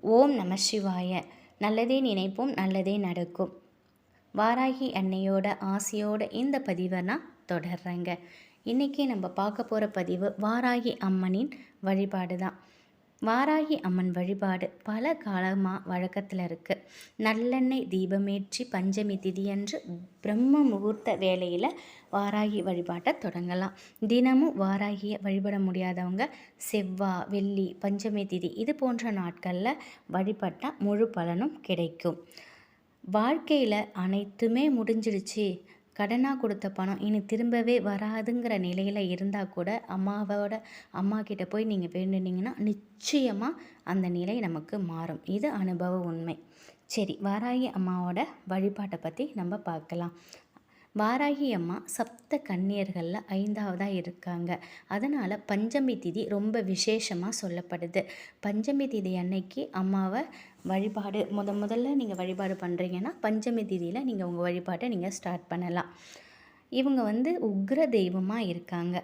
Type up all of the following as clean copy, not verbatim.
ஓம் நம சிவாய. நல்லதே நினைப்போம், நல்லதே நடக்கும். வாராகி அன்னையோட ஆசையோட இந்த பதிவை நான் தொடர்றேங்க. இன்றைக்கி நம்ம பார்க்க போகிற பதிவு வாராகி அம்மனின் வழிபாடு தான். வாராகி அம்மன் வழிபாடு பல காலமாக வழக்கத்தில் இருக்குது. நல்லெண்ணெய் தீபமேற்றி பஞ்சமி திதியன்று பிரம்ம முகூர்த்த வேளையில் வாராகி வழிபாட்டை தொடங்கலாம். தினமும் வாராகியை வழிபட முடியாதவங்க செவ்வாய், வெள்ளி, பஞ்சமி திதி இது போன்ற நாட்களில் வழிபட்டால் முழு பலனும் கிடைக்கும். வாழ்க்கையில் அனைத்துமே முடிஞ்சிடுச்சு, கடனாக கொடுத்த பணம் இனி திரும்பவே வராதுங்கிற நிலையில் இருந்தால் கூட அம்மா கிட்ட போய் நீங்கள் வேண்டுனீங்கன்னா நிச்சயமாக அந்த நிலை நமக்கு மாறும். இது அனுபவ உண்மை. சரி, வாராகி அம்மாவோட வழிபாட்டை பற்றி நம்ம பார்க்கலாம். வாராகி அம்மா சப்த கன்னியர்களில் 5ஆவதாக இருக்காங்க. அதனால் பஞ்சமி திதி ரொம்ப விசேஷமாக சொல்லப்படுது. பஞ்சமி திதி அன்னைக்கு அம்மாவை வழிபாடு முதல்ல நீங்கள் வழிபாடு பண்ணுறீங்கன்னா பஞ்சமி திதியில் நீங்கள் உங்கள் வழிபாட்டை நீங்கள் ஸ்டார்ட் பண்ணலாம். இவங்க உக்ர தெய்வமாக இருக்காங்க.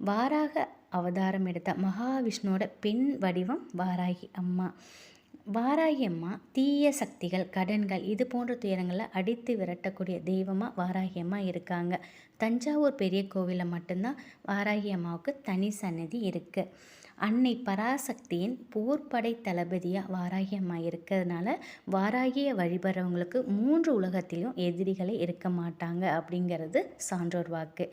வாராக அவதாரம் எடுத்த மகாவிஷ்ணுவோட பெண் வடிவம் வாராகி அம்மா. வாராகி அம்மா தீய சக்திகள், கடன்கள் இது போன்ற துயரங்களை அடித்து விரட்டக்கூடிய தெய்வமாக வாராகி அம்மா இருக்காங்க. தஞ்சாவூர் பெரிய கோவிலில் மட்டும்தான் வாராகி அம்மாவுக்கு தனி சன்னதி இருக்குது. அன்னை பராசக்தியின் போர்ப்படை தளபதியாக வாராகி அம்மா இருக்கிறதுனால வாராகியை வழிபடுறவங்களுக்கு 3 உலகத்திலும் எதிரிகளே இருக்க மாட்டாங்க அப்படிங்கிறது சான்றோர் வாக்கு.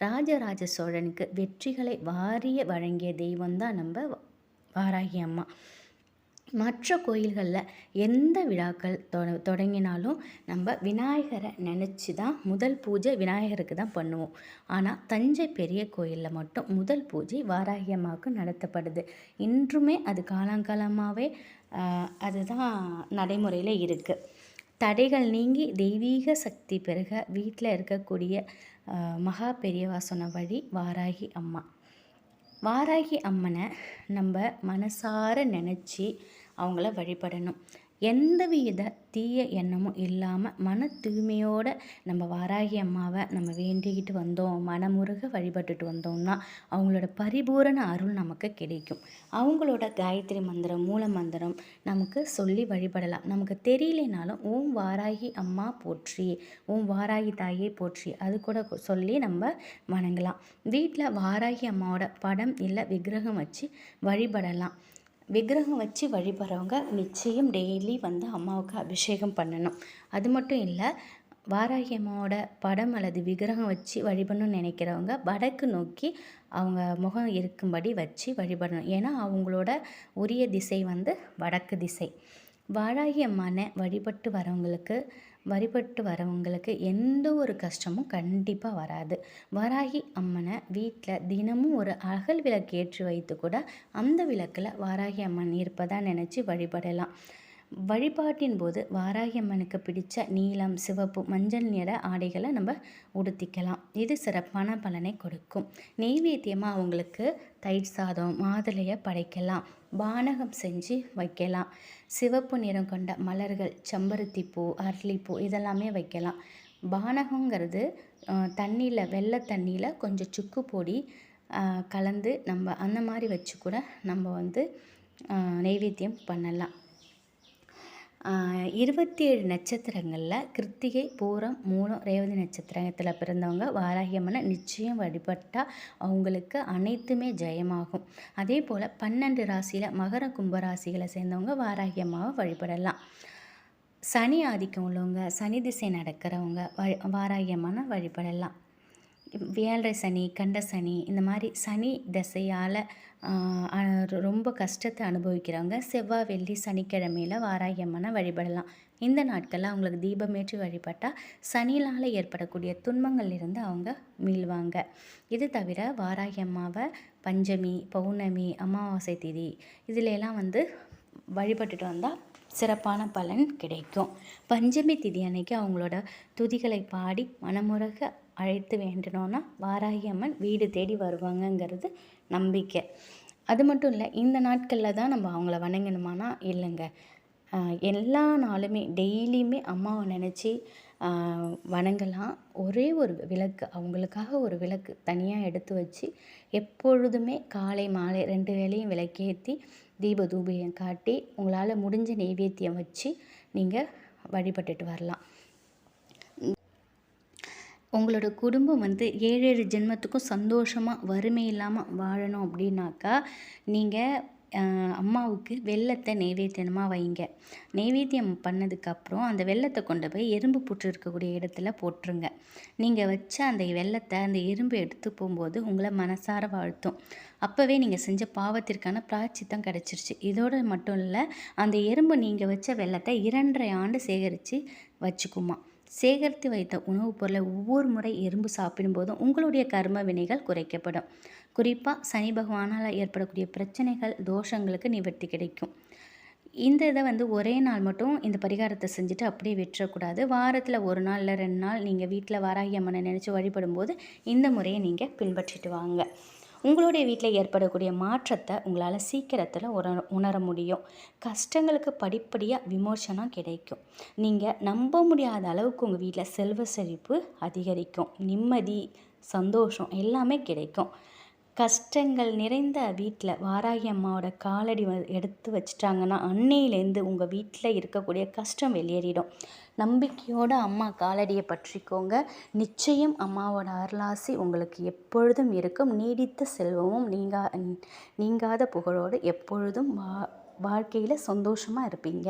ராஜராஜ சோழனுக்கு வெற்றிகளை வாரிய வழங்கிய தெய்வம்தான் நம்ம வாராகி அம்மா. மற்ற கோயில்களில் எந்த விழாக்கள் தொடங்கினாலும் நம்ம விநாயகரை நினச்சி தான் முதல் பூஜை விநாயகருக்கு தான் பண்ணுவோம். ஆனால் தஞ்சை பெரிய கோயிலில் மட்டும் முதல் பூஜை வாராகி அம்மாவுக்கு நடத்தப்படுது. இன்றுமே அது காலங்காலமாகவே அதுதான் நடைமுறையில் இருக்குது. தடைகள் நீங்கி தெய்வீக சக்தி பெருக வீட்டில் இருக்கக்கூடிய மகா பெரியவா சொன்ன வழி வாராகி அம்மா. வாராகி அம்மனை நம்ம மனசார நினச்சி அவங்கள வழிபடணும். எந்தவித தீய எண்ணமும் இல்லாமல் மன தூய்மையோடு நம்ம வாராகி அம்மாவை நம்ம வேண்டிக்கிட்டு வந்தோம், மனமுருக வழிபட்டுட்டு வந்தோம்னா அவங்களோட பரிபூரண அருள் நமக்கு கிடைக்கும். அவங்களோட காயத்ரி மந்திரம், மூல மந்திரம் நமக்கு சொல்லி வழிபடலாம். நமக்கு தெரியலனாலும் ஓம் வாராகி அம்மா போற்றி, ஓம் வாராகி தாயே போற்றி அது கூட சொல்லி நம்ம வணங்கலாம். வீட்டில் வாராகி அம்மாவோட படம் இல்லை விக்கிரகம் வச்சு வழிபடலாம். விக்கிரகம் வச்சு வழிபடுறவங்க நிச்சயம் டெய்லி அம்மாவுக்கு அபிஷேகம் பண்ணணும். அது மட்டும் இல்லை, வாராகி அம்மாவோட படம் அல்லது விக்கிரகம் வச்சு வழிபடணும்னு நினைக்கிறவங்க வடக்கு நோக்கி அவங்க முகம் இருக்கும்படி வச்சு வழிபடணும். ஏன்னா அவங்களோட உரிய திசை வடக்கு திசை. வாராகி அம்மானை வழிபட்டு வரவங்களுக்கு எந்த ஒரு கஷ்டமும் கண்டிப்பாக வராது. வாராகி அம்மனை வீட்டில் தினமும் ஒரு அகல் விளக்கு ஏற்றி வைத்து கூட அந்த விளக்கில் வாராகி அம்மன் இருப்பதாக நினச்சி வழிபடலாம். வழிபாட்டின் போது வாராகி அம்மனுக்கு பிடித்த நீலம், சிவப்பு, மஞ்சள் நிற ஆடைகளை நம்ம உடுத்திக்கலாம். இது சிறப்பான பலனை கொடுக்கும். நெய்வேத்தியமாக அவங்களுக்கு தயிர் சாதம், மாதுளையை படைக்கலாம். பானகம் செஞ்சு வைக்கலாம். சிவப்பு நிறம் கொண்ட மலர்கள், செம்பருத்தி பூ, அரளிப்பூ இதெல்லாமே வைக்கலாம். பானகங்கிறது தண்ணியில், வெள்ளை தண்ணியில் கொஞ்சம் சுக்கு பொடி கலந்து நம்ம அந்த மாதிரி வச்சு கூட நம்ம நெய்வேத்தியம் பண்ணலாம். 27 நட்சத்திரங்களில் கிருத்திகை, பூரம், மூலம், ரேவதி நட்சத்திரத்தில் பிறந்தவங்க வாராகி அம்மனை நிச்சயம் வழிபட்டால் அவங்களுக்கு அனைத்துமே ஜெயமாகும். அதே போல் 12 ராசியில் மகர, கும்ப ராசிகளை சேர்ந்தவங்க வாராகி அம்மாவை வழிபடலாம். சனி ஆதிக்கம் உள்ளவங்க, சனி திசை நடக்கிறவங்க வாராகி அம்மனை வழிபடலாம். ஏழரை சனி, கண்ட சனி இந்த மாதிரி சனி திசையால் ரொம்ப கஷ்டத்தை அனுபவிக்கிறவங்க செவ்வாய், வெள்ளி, சனிக்கிழமையில் வாராகி அம்மனை வழிபடலாம். இந்த நாட்களில் அவங்களுக்கு தீபமேற்றி வழிபட்டால் சனியால் ஏற்படக்கூடிய துன்பங்கள்லேருந்து அவங்க மீள்வாங்க. இது தவிர வாராகி அம்மாவை பஞ்சமி, பௌர்ணமி, அமாவாசை திதி இதிலெல்லாம் வழிபட்டுட்டு வந்தால் சிறப்பான பலன் கிடைக்கும். பஞ்சமி திதி அன்னைக்கு அவங்களோட துதிகளை பாடி மனமுருக அழைத்து வேண்டணும்னா வாராகி அம்மன் வீடு தேடி வருவாங்கங்கிறது நம்பிக்கை. அது மட்டும் இல்லை, இந்த நாட்களில் தான் நம்ம அவங்கள வணங்கணுமானா இல்லைங்க. எல்லா நாளுமே டெய்லியுமே அம்மாவை நினச்சி வணங்கலாம். ஒரே ஒரு விளக்கு, அவங்களுக்காக ஒரு விளக்கு தனியாக எடுத்து வச்சு எப்பொழுதுமே காலை மாலை 2 வேளையும் விளக்கேற்றி தீப தூபியம் காட்டி உங்களால் முடிஞ்ச நெய்வேத்தியம் வச்சு நீங்கள் வழிபட்டுட்டு வரலாம். உங்களோட குடும்பம் வந்து 7 ஜென்மத்துக்கும் சந்தோஷமாக வறுமை இல்லாமல் வாழணும் அப்படின்னாக்கா நீங்கள் அம்மாவுக்கு வெல்லத்தை நெய்வேத்தியமாக வைங்க. நெய்வேத்தியம் பண்ணதுக்கப்புறம் அந்த வெல்லத்தை கொண்டு போய் எறும்பு புற்று இருக்கக்கூடிய இடத்துல போட்டுருங்க. நீங்கள் வச்ச அந்த வெல்லத்தை அந்த எறும்பு எடுத்து போகும்போது உங்களை மனசார வாழ்த்தும். அப்போவே நீங்கள் செஞ்ச பாவத்திற்கான பிராயச்சித்தம் கிடச்சிருச்சு. இதோடு மட்டும் இல்லை, அந்த எறும்பு நீங்கள் வச்ச வெல்லத்தை 2.5 ஆண்டு சேகரித்து வச்சுக்குமா. சேகரித்து வைத்த உணவுப் பொருளை ஒவ்வொரு முறை எறும்பு சாப்பிடும்போதும் உங்களுடைய கர்ம வினைகள் குறைக்கப்படும். குறிப்பாக சனி பகவானால் ஏற்படக்கூடிய பிரச்சனைகள், தோஷங்களுக்கு நிவர்த்தி கிடைக்கும். இந்த இதை வந்து ஒரே நாள் மட்டும் இந்த பரிகாரத்தை செஞ்சுட்டு அப்படியே விட்டுறக்கூடாது. வாரத்தில் 1 நாள் இல்லை 2 நாள் நீங்கள் வீட்டில் வாராகி அம்மனை நினச்சி வழிபடும்போது இந்த முறையை நீங்கள் பின்பற்றிட்டு வாங்க. உங்களுடைய வீட்டில் ஏற்படக்கூடிய மாற்றத்தை உங்களால் சீக்கிரத்தில் உணர முடியும். கஷ்டங்களுக்கு படிப்படியாக விமோசனம் கிடைக்கும். நீங்கள் நம்ப முடியாத அளவுக்கு உங்கள் வீட்டில் செல்வ செழிப்பு அதிகரிக்கும். நிம்மதி, சந்தோஷம் எல்லாமே கிடைக்கும். கஷ்டங்கள் நிறைந்த வீட்டில் வாராகி அம்மாவோட காலடி எடுத்து வச்சிட்டாங்கன்னா அன்னையிலேருந்து உங்கள் வீட்டில் இருக்கக்கூடிய கஷ்டம் வெளியேறிடும். நம்பிக்கையோடு அம்மா காலடியை பற்றிக்கோங்க. நிச்சயம் அம்மாவோட அருளாசி உங்களுக்கு எப்பொழுதும் இருக்கும். நீடித்த செல்வமும் நீங்காத புகழோடு எப்பொழுதும் வாழ்க்கையில் சந்தோஷமாக இருப்பீங்க.